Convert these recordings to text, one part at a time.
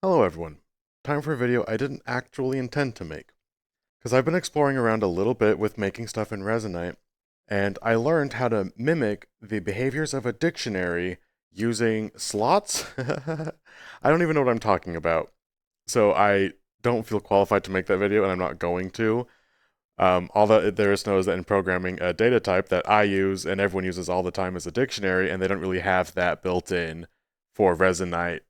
Hello everyone. Time for a video I didn't actually intend to make. Because I've been exploring around a little bit with making stuff in Resonite, and I learned how to mimic the behaviors of a dictionary using slots. I don't even know what I'm talking about. So I don't feel qualified to make that video, and I'm not going to. All that there is to know is that in programming, a data type that I use and everyone uses all the time is a dictionary, and they don't really have that built in for Resonite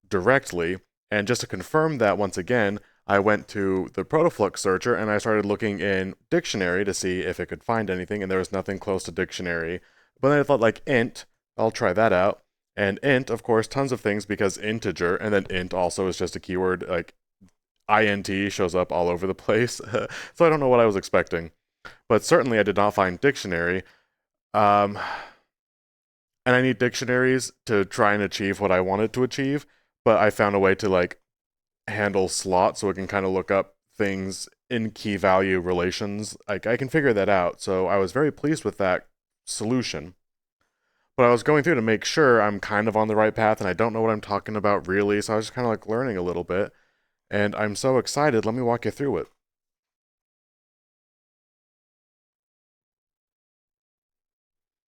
directly. And just to confirm that once again, I went to the Protoflux searcher and I started looking in dictionary to see if it could find anything, and there was nothing close to dictionary. But then I thought, like, int, I'll try that out. And int, of course, tons of things because integer, and then int also is just a keyword, like int shows up all over the place. So I don't know what I was expecting. But certainly I did not find dictionary. Um, and I need dictionaries to try and achieve what I wanted to achieve, but I found a way to like handle slot so it can kind of look up things in key value relations. Like I can figure that out. So I was very pleased with that solution. But I was going through to make sure I'm kind of on the right path and I don't know what I'm talking about really. So I was just kind of like learning a little bit. And I'm so excited. Let me walk you through it.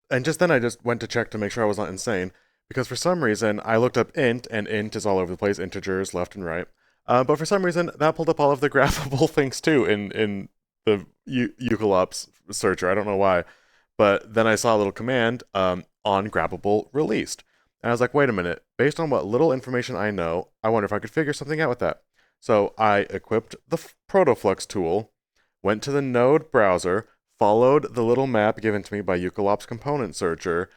And just then I just went to check to make sure I was not insane. Because for some reason, I looked up int, and int is all over the place, integers left and right. But for some reason, that pulled up all of the graphable things too in the Eucalops searcher. I don't know why. But then I saw a little command on grabbable released. And I was like, wait a minute. Based on what little information I know, I wonder if I could figure something out with that. So I equipped the Protoflux tool, went to the Node browser, followed the little map given to me by Eucalops Component Searcher.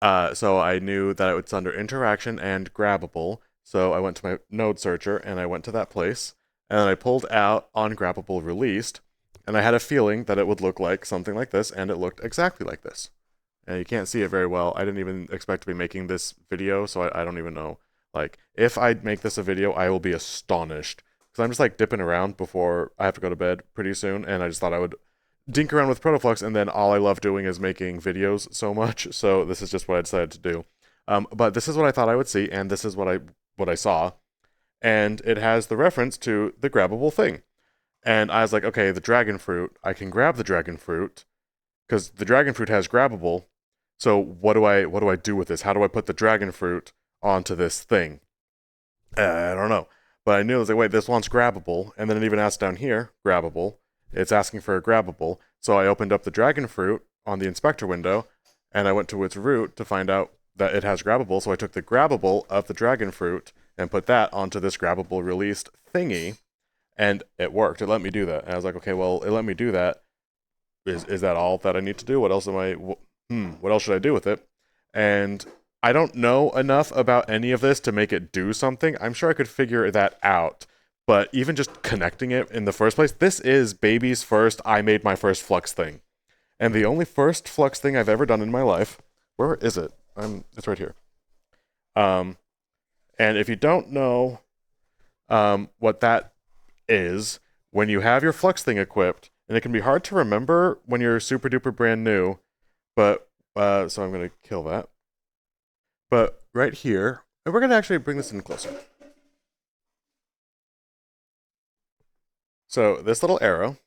So I knew that it was under interaction and grabbable. So I went to my node searcher and I went to that place. And then I pulled out on grabbable released. And I had a feeling that it would look like something like this, and it looked exactly like this. And you can't see it very well. I didn't even expect to be making this video, so I don't even know. Like, if I make this a video, I will be astonished. Because I'm just like dipping around before I have to go to bed pretty soon, and I just thought I would dink around with Protoflux, and then all I love doing is making videos so much. So this is just what I decided to do. But this is what I thought I would see, and this is what I saw, and it has the reference to the grabbable thing. And I was like, okay, the dragon fruit. I can grab the dragon fruit because the dragon fruit has grabbable. So what do I do with this? How do I put the dragon fruit onto this thing? I don't know. But I knew I was like, wait, this one's grabbable, and then it even asks down here, grabbable. It's asking for a grabbable. So I opened up the dragon fruit on the inspector window, and I went to its root to find out that it has grabbable. So I took the grabbable of the dragon fruit and put that onto this grabbable released thingy, and it worked. It let me do that. And I was like, okay, well, it let me do that. Is that all that I need to do? What else am I? What else should I do with it? And I don't know enough about any of this to make it do something. I'm sure I could figure that out. But even just connecting it in the first place, this is baby's first, I made my first Flux thing. And the only first Flux thing I've ever done in my life, where is it? It's right here. Um, and if you don't know what that is, when you have your Flux thing equipped, and it can be hard to remember when you're super duper brand new, but, so I'm going to kill that. But right here, and we're going to actually bring this in closer. So this little arrow,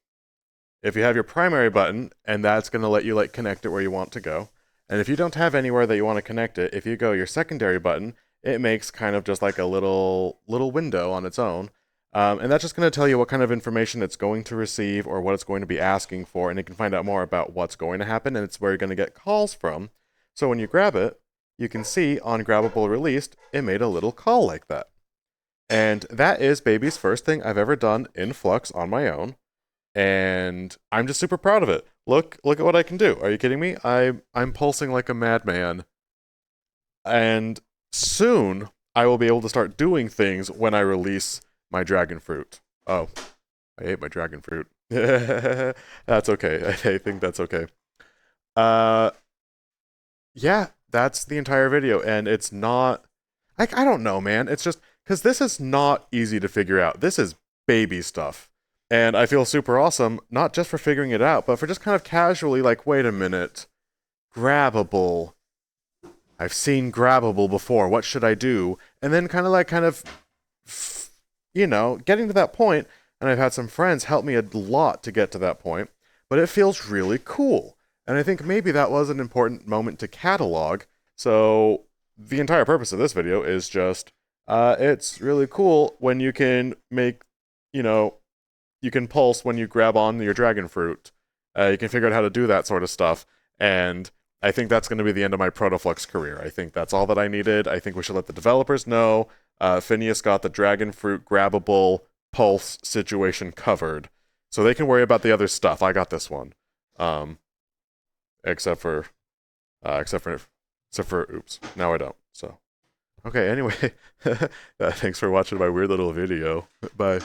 if you have your primary button, and that's going to let you like connect it where you want to go. And if you don't have anywhere that you want to connect it, if you go your secondary button, it makes kind of just like a little window on its own. And that's just going to tell you what kind of information it's going to receive or what it's going to be asking for, and it can find out more about what's going to happen, and it's where you're going to get calls from. So when you grab it, you can see on grabbable released, it made a little call like that. And that is baby's first thing I've ever done in Flux on my own. And I'm just super proud of it. Look at what I can do. Are you kidding me? I'm pulsing like a madman. And soon I will be able to start doing things when I release my dragon fruit. Oh, I ate my dragon fruit. That's okay. I think that's okay. Uh yeah, that's the entire video, and it's not like I don't know, man. It's just because this is not easy to figure out. This is baby stuff. And I feel super awesome, not just for figuring it out, but for just kind of casually like, wait a minute, grabbable. I've seen grabbable before. What should I do? And then kind of you know, getting to that point, and I've had some friends help me a lot to get to that point, but it feels really cool. And I think maybe that was an important moment to catalog. So the entire purpose of this video is just, it's really cool when you can make, you know, you can pulse when you grab on your dragon fruit. You can figure out how to do that sort of stuff. And I think that's going to be the end of my Protoflux career. I think that's all that I needed. I think we should let the developers know. Phineas got the dragon fruit grabbable pulse situation covered, so they can worry about the other stuff. I got this one, except for, except for, oops. Now I don't. So, okay. Anyway, thanks for watching my weird little video. Bye.